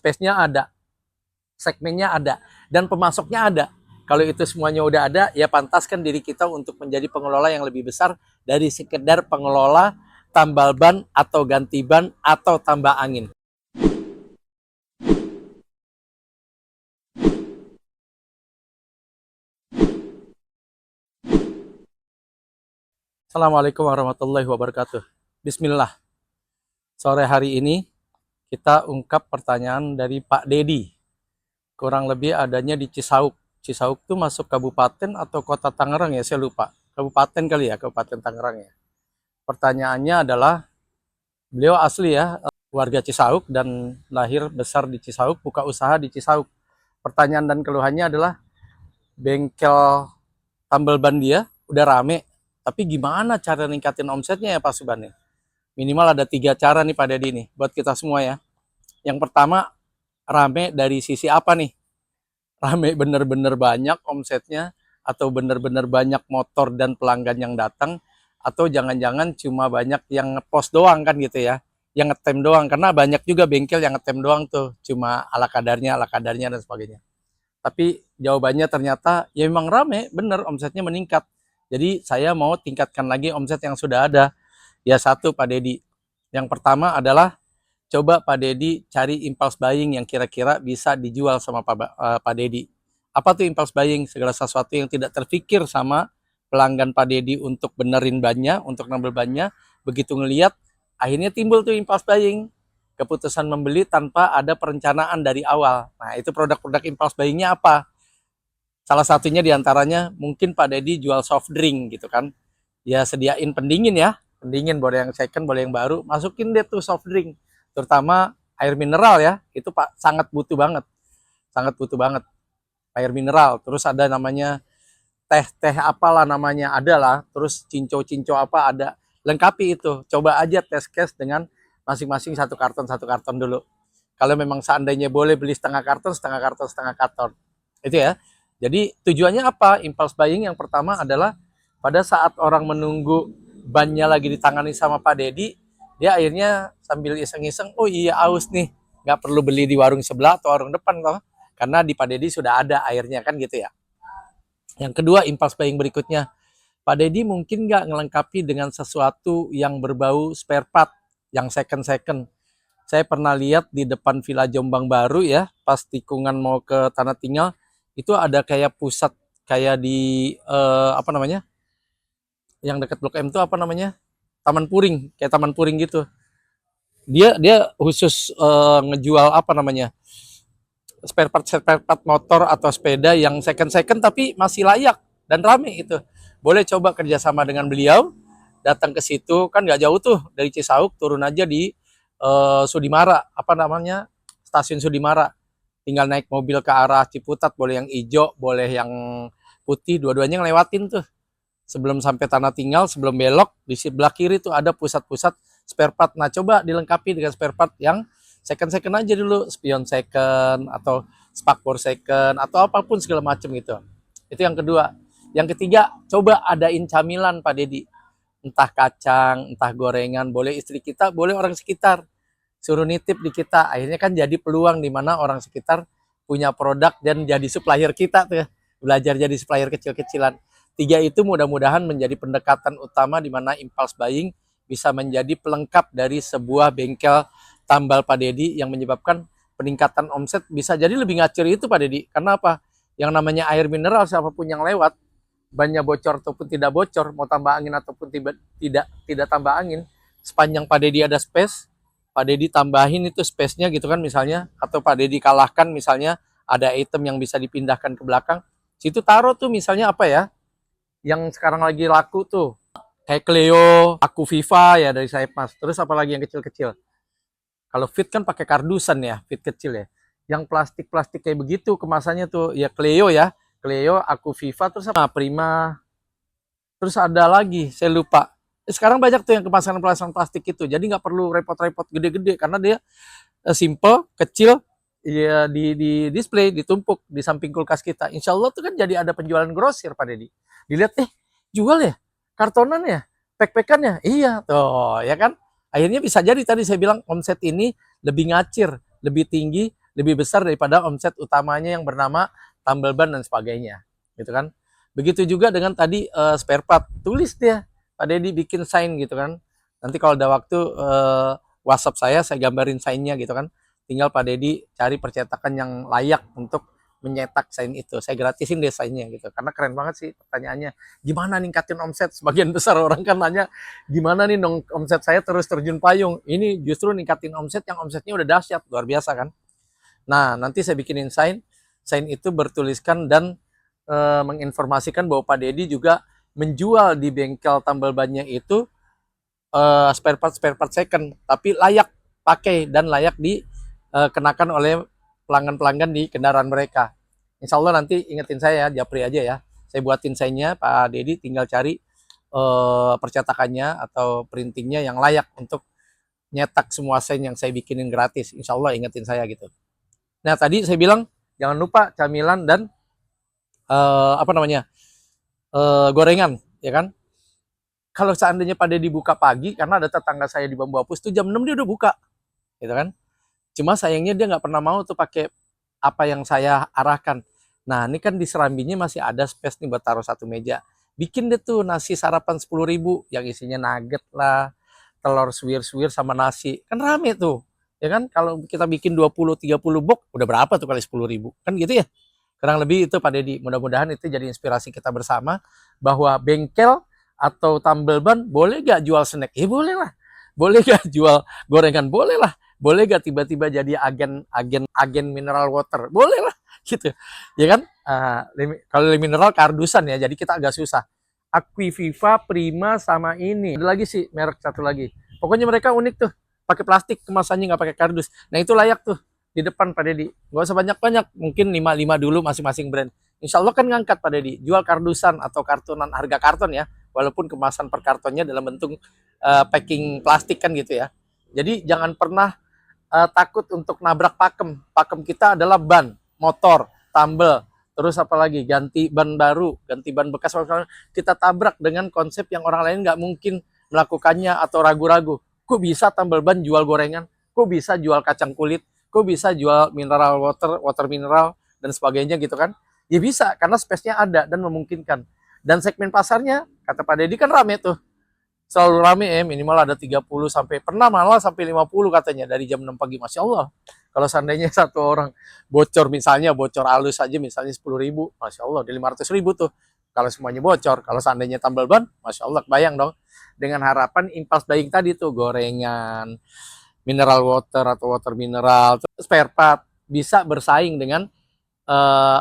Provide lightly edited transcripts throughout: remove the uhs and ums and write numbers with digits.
space-nya ada, segmennya ada, dan pemasoknya ada. Kalau itu semuanya udah ada, ya pantaskan diri kita untuk menjadi pengelola yang lebih besar dari sekedar pengelola tambal ban atau ganti ban atau tambah angin. Assalamualaikum warahmatullahi wabarakatuh. Bismillah. Sore hari ini kita ungkap pertanyaan dari Pak Dedi. Kurang lebih adanya di Cisauk. Cisauk itu masuk kabupaten atau kota Tangerang ya, saya lupa. Kabupaten kali ya, Kabupaten Tangerang ya. Pertanyaannya adalah, beliau asli ya, warga Cisauk dan lahir besar di Cisauk, buka usaha di Cisauk. Pertanyaan dan keluhannya adalah bengkel tambal ban dia udah rame, tapi gimana cara ningkatin omsetnya ya Pak Subhan? Minimal ada 3 cara nih Pak Dedi nih, buat kita semua ya. Yang pertama, rame dari sisi apa nih? Rame bener-bener banyak omsetnya, atau bener-bener banyak motor dan pelanggan yang datang, atau jangan-jangan cuma banyak yang ngepost doang kan gitu ya, yang ngetem doang, karena banyak juga bengkel yang ngetem doang tuh, cuma ala kadarnya dan sebagainya. Tapi jawabannya ternyata ya memang rame, bener omsetnya meningkat. Jadi saya mau tingkatkan lagi omset yang sudah ada. Ya satu Pak Dedi. Yang pertama adalah coba Pak Dedi cari impulse buying yang kira-kira bisa dijual sama Pak Dedi. Apa tuh impulse buying? Segala sesuatu yang tidak terfikir sama pelanggan Pak Dedi untuk benerin bannya, untuk nambel bannya. Begitu ngelihat, akhirnya timbul tuh impulse buying. Keputusan membeli tanpa ada perencanaan dari awal. Nah, itu produk-produk impulse buyingnya apa? Salah satunya diantaranya mungkin Pak Dedi jual soft drink gitu kan. Ya sediain pendingin ya. Pendingin boleh yang second, boleh yang baru. Masukin deh tuh soft drink. Terutama air mineral ya. Itu Pak sangat butuh banget. Sangat butuh banget. Air mineral. Terus ada namanya teh-teh apalah namanya. Ada lah. Terus cinco-cinco apa ada. Lengkapi itu. Coba aja test case dengan masing-masing satu karton dulu. Kalau memang seandainya boleh beli setengah karton, setengah karton, setengah karton. Itu ya. Jadi tujuannya apa? Impulse buying yang pertama adalah pada saat orang menunggu bannya lagi ditangani sama Pak Dedi, dia akhirnya sambil iseng-iseng, oh iya aus nih, nggak perlu beli di warung sebelah atau warung depan loh, karena di Pak Dedi sudah ada airnya kan gitu ya. Yang kedua, impulse buying berikutnya, Pak Dedi mungkin nggak ngelengkapi dengan sesuatu yang berbau spare part, yang second-second. Saya pernah lihat di depan Villa Jombang Baru ya, pas tikungan mau ke Tanah Tinggal, itu ada kayak pusat, kayak di, apa namanya, yang dekat Blok M itu apa namanya, Taman Puring, kayak Taman Puring gitu. Dia khusus ngejual apa namanya, spare part motor atau sepeda yang second tapi masih layak dan rame itu. Boleh coba kerjasama dengan beliau, datang ke situ kan nggak jauh tuh dari Cisauk, turun aja di Sudimara, apa namanya, stasiun Sudimara. Tinggal naik mobil ke arah Ciputat, boleh yang hijau, boleh yang putih, dua-duanya ngelewatin tuh. Sebelum sampai Tanah Tinggal, sebelum belok, di sebelah kiri tuh ada pusat-pusat spare part. Nah, coba dilengkapi dengan spare part yang second aja dulu, spion second, atau spakbor second, atau apapun segala macam gitu. Itu yang kedua. Yang ketiga, coba adain camilan Pak Dedi. Entah kacang, entah gorengan, boleh istri kita, boleh orang sekitar. Suruh nitip di kita. Akhirnya kan jadi peluang di mana orang sekitar punya produk dan jadi supplier kita tuh. Belajar jadi supplier kecil-kecilan. 3 itu mudah-mudahan menjadi pendekatan utama di mana impulse buying bisa menjadi pelengkap dari sebuah bengkel tambal Pak Dedi yang menyebabkan peningkatan omset bisa jadi lebih ngacir itu Pak Dedi. Karena apa? Yang namanya air mineral siapapun yang lewat, bannya bocor ataupun tidak bocor, mau tambah angin ataupun tidak tambah angin, sepanjang Pak Dedi ada space, Pak Dedi tambahin itu space-nya gitu kan misalnya, atau Pak Dedi kalahkan misalnya ada item yang bisa dipindahkan ke belakang, situ taruh tuh misalnya apa ya, yang sekarang lagi laku tuh, kayak Cleo, Aku Viva ya dari saya Mas. Terus apalagi yang kecil-kecil. Kalau fit kan pakai kardusan ya, fit kecil ya. Yang plastik-plastik kayak begitu kemasannya tuh ya Cleo ya. Cleo, Aku Viva, terus apa? Prima. Terus ada lagi, saya lupa. Sekarang banyak tuh yang kemasan-kemasan plastik itu. Jadi nggak perlu repot-repot gede-gede karena dia simple, kecil, ya di display, ditumpuk di samping kulkas kita. Insya Allah tuh kan jadi ada penjualan grosir Pak Dedi. Dilihat, jual ya, kartonan ya, pack-packan ya, iya tuh ya kan. Akhirnya bisa jadi tadi saya bilang omset ini lebih ngacir lebih tinggi, lebih besar daripada omset utamanya yang bernama tambal ban dan sebagainya, gitu kan. Begitu juga dengan tadi spare part, tulis dia, Pak Dedi bikin sign gitu kan. Nanti kalau ada waktu WhatsApp saya gambarin sign-nya gitu kan. Tinggal Pak Dedi cari percetakan yang layak untuk menyetak sign itu. Saya gratisin deh sign-nya gitu. Karena keren banget sih pertanyaannya. Gimana ningkatin omset? Sebagian besar orang kan nanya, gimana nih dong omset saya terus terjun payung? Ini justru ningkatin omset yang omsetnya udah dahsyat, luar biasa kan. Nah, nanti saya bikinin sign. Sign itu bertuliskan dan menginformasikan bahwa Pak Dedi juga menjual di bengkel tambal bannya itu spare part second, tapi layak pakai dan layak dikenakan oleh pelanggan-pelanggan di kendaraan mereka. Insya Allah nanti ingetin saya, japri aja ya. Saya buatin sign-nya, Pak Dedi tinggal cari percetakannya atau printingnya yang layak untuk nyetak semua sign yang saya bikinin gratis. Insya Allah ingetin saya gitu. Nah tadi saya bilang jangan lupa camilan dan apa namanya gorengan, ya kan? Kalau seandainya pada dibuka pagi, karena ada tetangga saya di Bambu Apus tuh jam 6 dia udah buka, gitu kan? Cuma sayangnya dia nggak pernah mau tuh pakai apa yang saya arahkan. Nah ini kan di Serambinya masih ada space nih buat taruh satu meja. Bikin deh tuh nasi sarapan 10.000 yang isinya nugget lah, telur suwir-suwir sama nasi, kan rame tuh, ya kan? Kalau kita bikin 20-30 box, udah berapa tuh kali 10.000, kan gitu ya? Kurang lebih itu Pak Dedi. Mudah-mudahan itu jadi inspirasi kita bersama bahwa bengkel atau tambal ban boleh gak jual snack? Ya boleh lah. Boleh gak jual gorengan? Boleh lah. Boleh gak tiba-tiba jadi agen mineral water? Boleh lah gitu. Ya kan? Kalau mineral kardusan ya, jadi kita agak susah. Aquiviva, Prima sama ini. Ada lagi sih merek satu lagi. Pokoknya mereka unik tuh. Pakai plastik kemasannya nggak pakai kardus. Nah itu layak tuh di depan Pak Dedi. Nggak usah banyak-banyak, mungkin 5-5 dulu masing-masing brand. Insya Allah kan ngangkat Pak Dedi, jual kardusan atau kartonan, harga karton ya, walaupun kemasan per kartonnya dalam bentuk packing plastik kan gitu ya. Jadi jangan pernah takut untuk nabrak pakem. Pakem kita adalah ban, motor, tambel, terus apa lagi, ganti ban baru, ganti ban bekas, kita tabrak dengan konsep yang orang lain nggak mungkin melakukannya atau ragu-ragu. Kok bisa tambal ban jual gorengan? Kok bisa jual kacang kulit? Kok bisa jual mineral water mineral, dan sebagainya gitu kan? Ya bisa, karena space-nya ada dan memungkinkan. Dan segmen pasarnya, kata Pak Dedi kan rame tuh. Selalu rame minimal ada 30 sampai, pernah malah sampai 50 katanya dari jam 6 pagi. Masya Allah. Kalau seandainya satu orang bocor, misalnya bocor halus aja misalnya 10.000, Masya Allah, di 500.000 tuh. Kalau semuanya bocor, kalau seandainya tambal ban, Masya Allah, bayang dong. Dengan harapan impulse buying tadi tuh, gorengan, mineral water atau water mineral, spare part, bisa bersaing dengan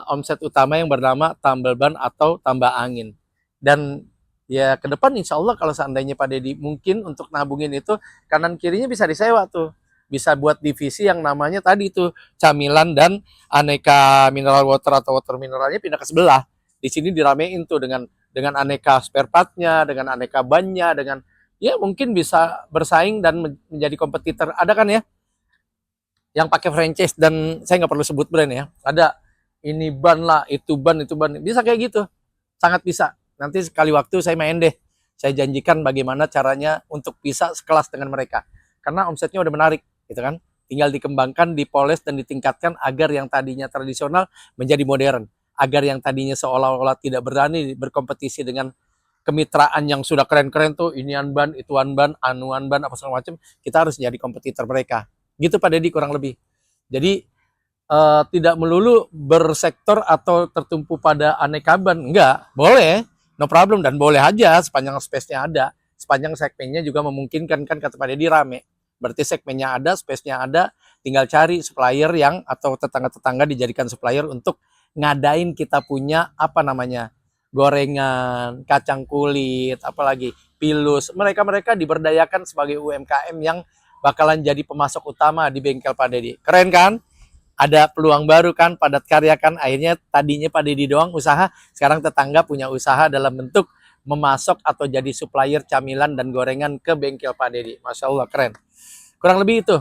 omset utama yang bernama tambal ban atau tambah angin. Dan ya ke depan insya Allah kalau seandainya Pak Dedi mungkin untuk nabungin itu, kanan kirinya bisa disewa tuh. Bisa buat divisi yang namanya tadi tuh camilan dan aneka mineral water atau water mineralnya pindah ke sebelah. Di sini diramein tuh dengan aneka spare partnya, dengan aneka bannya, dengan ya mungkin bisa bersaing dan menjadi kompetitor. Ada kan ya yang pakai franchise, dan saya nggak perlu sebut brand ya. Ada ini ban lah, itu ban, bisa kayak gitu, sangat bisa. Nanti sekali waktu saya main deh, saya janjikan bagaimana caranya untuk bisa sekelas dengan mereka, karena omsetnya udah menarik gitu kan. Tinggal dikembangkan, dipoles dan ditingkatkan agar yang tadinya tradisional menjadi modern, agar yang tadinya seolah-olah tidak berani berkompetisi dengan kemitraan yang sudah keren-keren tuh, inian ban, ituan ban, anuan ban, apa segala macam, kita harus jadi kompetitor mereka gitu Pak Dedi kurang lebih. Jadi tidak melulu bersektor atau tertumpu pada aneka ban, enggak, boleh, no problem, dan boleh aja sepanjang space-nya ada, sepanjang segmennya juga memungkinkan kan, kata Pak Dedi rame, berarti segmennya ada, space-nya ada, tinggal cari supplier yang atau tetangga-tetangga dijadikan supplier untuk ngadain kita punya apa namanya, gorengan, kacang kulit, apalagi pilus, mereka diberdayakan sebagai UMKM yang bakalan jadi pemasok utama di bengkel Pak Dedi. Keren kan? Ada peluang baru kan, padat karya kan. Akhirnya tadinya Pak Dedi doang usaha, sekarang tetangga punya usaha dalam bentuk memasok atau jadi supplier camilan dan gorengan ke bengkel Pak Dedi. Masya Allah, keren. Kurang lebih itu.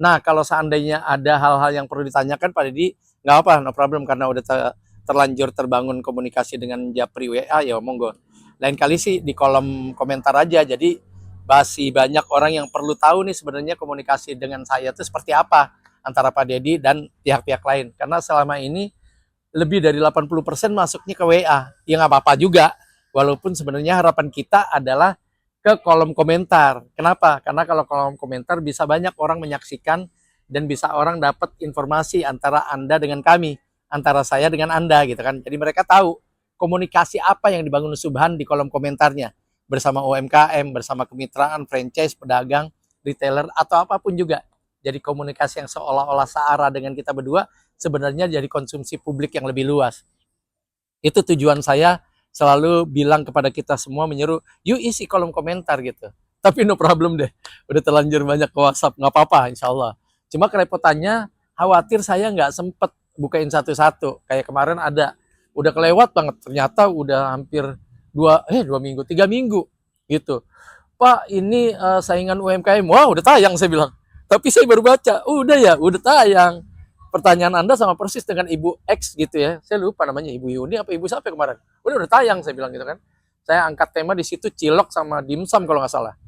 Nah, kalau seandainya ada hal-hal yang perlu ditanyakan Pak Dedi, nggak apa, no problem, karena udah terlanjur terbangun komunikasi dengan Japri WA, ya monggo. Lain kali sih di kolom komentar aja, jadi masih banyak orang yang perlu tahu nih sebenarnya komunikasi dengan saya itu seperti apa. antara Pak Dedi dan pihak-pihak lain. Karena selama ini lebih dari 80% masuknya ke WA. Ya nggak apa-apa juga. Walaupun sebenarnya harapan kita adalah ke kolom komentar. Kenapa? Karena kalau kolom komentar bisa banyak orang menyaksikan dan bisa orang dapat informasi antara Anda dengan kami, antara saya dengan Anda gitu kan. Jadi mereka tahu komunikasi apa yang dibangun Subhan di kolom komentarnya bersama UMKM, bersama kemitraan, franchise, pedagang, retailer atau apapun juga. Jadi komunikasi yang seolah-olah searah dengan kita berdua sebenarnya jadi konsumsi publik yang lebih luas. Itu tujuan saya selalu bilang kepada kita semua menyeru, yuk isi kolom komentar gitu. Tapi no problem deh, udah terlanjur banyak ke WhatsApp, nggak apa-apa insya Allah. Cuma kerepotannya, khawatir saya nggak sempet bukain satu-satu. Kayak kemarin ada, udah kelewat banget, ternyata udah hampir 2 minggu, 3 minggu gitu. Pak, ini saingan UMKM, wah udah tayang saya bilang. Tapi saya baru baca, udah ya, udah tayang. Pertanyaan Anda sama persis dengan Ibu X gitu ya. Saya lupa namanya, Ibu Yuni apa Ibu siapa kemarin. Udah tayang saya bilang gitu kan. Saya angkat tema di situ cilok sama dimsum kalau nggak salah.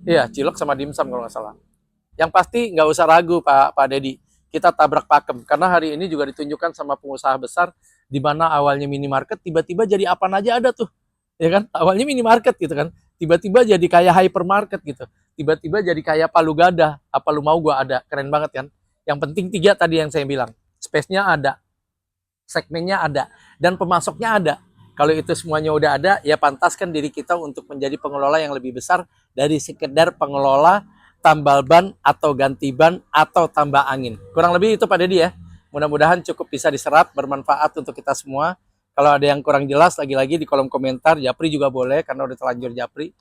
Iya, cilok sama dimsum kalau nggak salah. Yang pasti nggak usah ragu Pak Dedi. Kita tabrak pakem. Karena hari ini juga ditunjukkan sama pengusaha besar di mana awalnya minimarket tiba-tiba jadi apa aja ada tuh. Ya kan? Awalnya minimarket gitu kan. Tiba-tiba jadi kayak hypermarket gitu. Tiba-tiba jadi kayak Palu Gada. Apa lu mau gua ada. Keren banget kan? Yang penting 3 tadi yang saya bilang. Space-nya ada, segmennya ada, dan pemasoknya ada. Kalau itu semuanya udah ada, ya pantaskan diri kita untuk menjadi pengelola yang lebih besar dari sekedar pengelola tambal ban atau ganti ban atau tambah angin. Kurang lebih itu Pak Dedi ya. Mudah-mudahan cukup bisa diserap, bermanfaat untuk kita semua. Kalau ada yang kurang jelas, lagi-lagi di kolom komentar, Japri juga boleh, karena udah terlanjur Japri.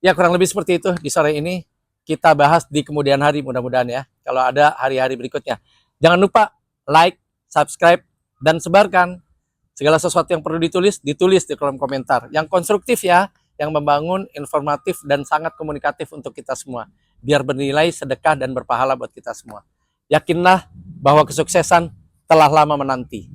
Ya kurang lebih seperti itu di sore ini. Kita bahas di kemudian hari mudah-mudahan ya. Kalau ada hari-hari berikutnya. Jangan lupa like, subscribe, dan sebarkan. Segala sesuatu yang perlu ditulis di kolom komentar. Yang konstruktif ya, yang membangun, informatif, dan sangat komunikatif untuk kita semua. Biar bernilai, sedekah, dan berpahala buat kita semua. Yakinlah bahwa kesuksesan telah lama menanti.